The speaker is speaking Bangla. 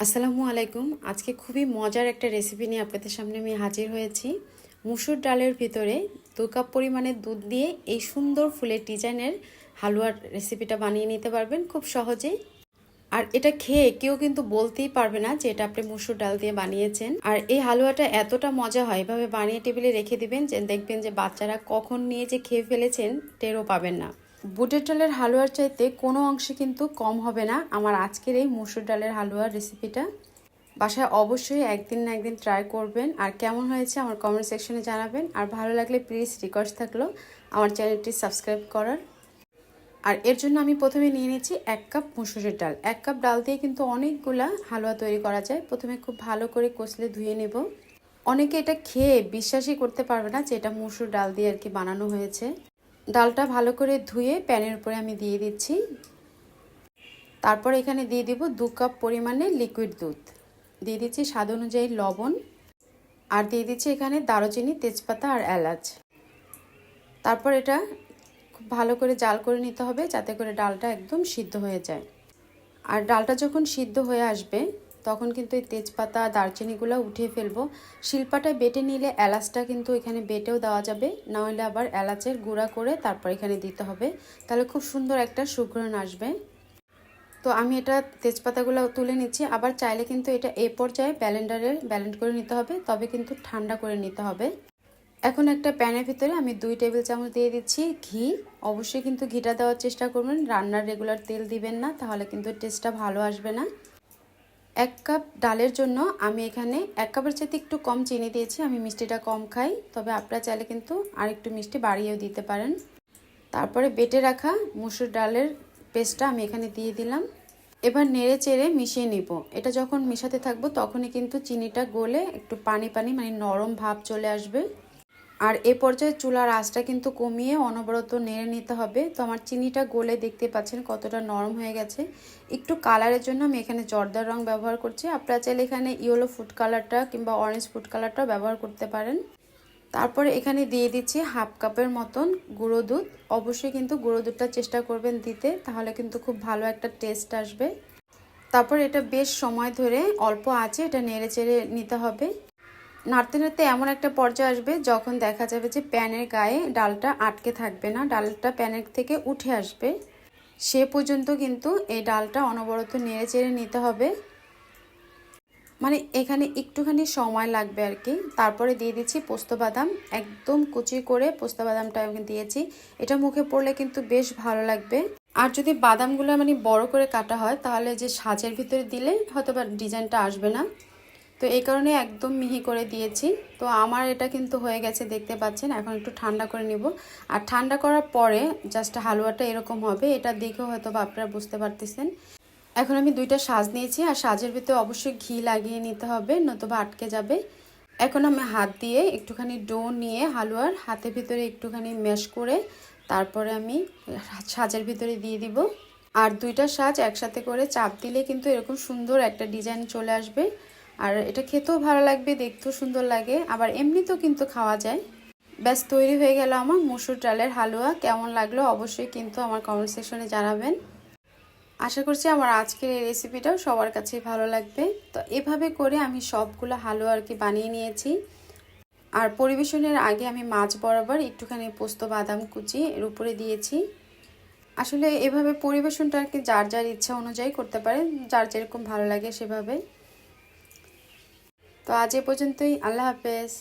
আসসালামু আলাইকুম। আজকে খুবই মজার একটা রেসিপি নিয়ে আপনাদের সামনে আমি হাজির হয়েছি। মুসুর ডালের ভিতরে 2 কাপ পরিমাণে দুধ দিয়ে এই সুন্দর ফুলের ডিজাইনের হালুয়ার রেসিপিটা বানিয়ে নিতে পারবেন খুব সহজেই। আর এটা খেয়ে কেউ কিন্তু বলতেই পারবে না যে এটা আপনি মুসুর ডাল দিয়ে বানিয়েছেন। আর এই হালুয়াটা এতটা মজা হয়, এভাবে বানিয়ে টেবিলে রেখে দিবেন যে দেখবেন যে বাচ্চারা কখন নিয়ে যে খেয়ে ফেলেছেন টেরও পাবেন না। বুটের ডালের হালুয়ার চাইতে কোনো অংশে কিন্তু কম হবে না আমার আজকের এই মুসুর ডালের হালুয়ার রেসিপিটা। বাসায় অবশ্যই একদিন না একদিন ট্রাই করবেন, আর কেমন হয়েছে আমার কমেন্ট সেকশনে জানাবেন। আর ভালো লাগলে প্লিজ রিকোয়েস্ট থাকলো আমার চ্যানেলটি সাবস্ক্রাইব করার। আর এর জন্য আমি প্রথমে নিয়ে নিচ্ছি 1 কাপ মুসুরের ডাল। 1 কাপ ডাল দিয়ে কিন্তু অনেকগুলা হালুয়া তৈরি করা যায়। প্রথমে খুব ভালো করে কষলে ধুয়ে নেব। অনেকে এটা খেয়ে বিশ্বাসই করতে পারবে না যে এটা মুসুর ডাল দিয়ে আর কি বানানো হয়েছে। ডালটা ভালো করে ধুয়ে প্যানের উপরে আমি দিয়ে দিচ্ছি। তারপর এখানে দিয়ে দিব 2 কাপ পরিমাণে লিকুইড দুধ, দিয়ে দিচ্ছি স্বাদ অনুযায়ী লবণ, আর দিয়ে দিচ্ছি এখানে দারুচিনি, তেজপাতা আর এলাচ। তারপর এটা খুব ভালো করে জাল করে নিতে হবে যাতে করে ডালটা একদম সিদ্ধ হয়ে যায়। আর ডালটা যখন সিদ্ধ হয়ে আসবে তখন কিন্তু এই তেজপাতা দারচিনিগুলো উঠিয়ে ফেলবো। শিলপাটায় বেটে নিলে এলাচটা কিন্তু এখানে বেটেও দেওয়া যাবে, না হলে আবার এলাচের গুঁড়া করে তারপর এখানে দিতে হবে, তাহলে খুব সুন্দর একটা সুঘ্রাণ আসবে। তো আমি এটা তেজপাতাগুলো তুলে নিচ্ছি। আবার চাইলে কিন্তু এটা এই পর্যায়ে ব্লেন্ড করে নিতে হবে, তবে কিন্তু ঠান্ডা করে নিতে হবে। এখন একটা প্যানের ভিতরে আমি 2 টেবিল চামচ দিয়ে দিচ্ছি ঘি। অবশ্যই কিন্তু ঘিটা দেওয়ার চেষ্টা করবেন, রান্নার রেগুলার তেল দিবেন না, তাহলে কিন্তু টেস্টটা ভালো আসবে না। 1 কাপ ডালের জন্য আমি এখানে 1 কাপের চাইতে একটু কম চিনি দিয়েছি। আমি মিষ্টিটা কম খাই, তবে আপনারা চাইলে কিন্তু আর একটু মিষ্টি বাড়িয়েও দিতে পারেন। তারপরে বেটে রাখা মুসুর ডালের পেস্টটা আমি এখানে দিয়ে দিলাম। এবার নেড়ে চেড়ে মিশিয়ে নিব। এটা যখন মেশাতে থাকবো তখনই কিন্তু চিনিটা গলে একটু পানি পানি মানে নরম ভাব চলে আসবে। আর এ পর্যায়ে চুলার আঁচটা কিন্তু কমিয়ে অনবরত নেড়ে নিতে হবে। তো আমার চিনিটা গলে দেখতে পাচ্ছেন কতটা নরম হয়ে গেছে। একটু কালারের জন্য আমি এখানে জর্দার রং ব্যবহার করছি। আপনারা চাইলে এখানে ইয়েলো ফুড কালারটা কিংবা অরেঞ্জ ফুড কালারটাও ব্যবহার করতে পারেন। তারপরে এখানে দিয়ে দিচ্ছি 1/2 কাপের মতন গুঁড়ো দুধ। অবশ্যই কিন্তু গুঁড়ো দুধটা চেষ্টা করবেন দিতে, তাহলে কিন্তু খুব ভালো একটা টেস্ট আসবে। তারপর এটা বেশ সময় ধরে অল্প আঁচে এটা নেড়ে চেড়ে নিতে হবে। নাড়তে নাড়তে এমন একটা পর্যায়ে আসবে যখন দেখা যাবে যে প্যানের গায়ে ডালটা আটকে থাকবে না, ডালটা প্যানের থেকে উঠে আসবে। সে পর্যন্ত কিন্তু এই ডালটা অনবরত নেড়ে চেড়ে নিতে হবে, মানে এখানে একটুখানি সময় লাগবে আর কি। তারপরে দিয়ে দিচ্ছি পোস্ত বাদাম, একদম কুচি করে পোস্ত বাদামটা আমি দিয়েছি। এটা মুখে পড়লে কিন্তু বেশ ভালো লাগবে। আর যদি বাদামগুলো মানে বড় করে কাটা হয় তাহলে যে সাজের ভিতরে দিলে হয়তো বা ডিজাইনটা আসবে না, তো এই কারণে একদম মিহি করে দিয়েছি। তো আমার এটা কিন্তু হয়ে গেছে দেখতে পাচ্ছেন। এখন একটু ঠান্ডা করে নিব। আর ঠান্ডা করার পরে জাস্ট হালুয়াটা এরকম হবে, এটা দেখেও হয়তো বা আপনারা বুঝতে পারতেছেন। এখন আমি 2টা সাজ নিয়েছি, আর সাজের ভিতরে অবশ্যই ঘি লাগিয়ে নিতে হবে, নতুবা আটকে যাবে। এখন আমি হাত দিয়ে একটুখানি ডো নিয়ে হালুয়ার হাতের ভিতরে একটুখানি ম্যাশ করে তারপরে আমি সাজের ভিতরে দিয়ে দিব। আর 2টা সাজ একসাথে করে চাপ দিলে কিন্তু এরকম সুন্দর একটা ডিজাইন চলে আসবে। আর এটা খেতেও ভালো লাগবে, দেখতেও সুন্দর লাগে, আবার এমনিতেও কিন্তু খাওয়া যায়। ব্যাস তৈরি হয়ে গেল আমার মসুর ডালের হালুয়া। কেমন লাগলো অবশ্যই কিন্তু আমার কমেন্ট সেকশনে জানাবেন। আশা করছি আমার আজকের এই রেসিপিটাও সবার কাছেই ভালো লাগবে। তো এভাবে করে আমি সবগুলো হালুয়া আর কি বানিয়ে নিয়েছি। আর পরিবেশনের আগে আমি মাছ বরাবর একটুখানি পোস্ত বাদাম কুচি এর উপরে দিয়েছি। আসলে এভাবে পরিবেশনটা আর কি যার যার ইচ্ছা অনুযায়ী করতে পারে, যার যেরকম ভালো লাগে সেভাবে। তো আজ এ পর্যন্তই। আল্লাহ হাফেজ।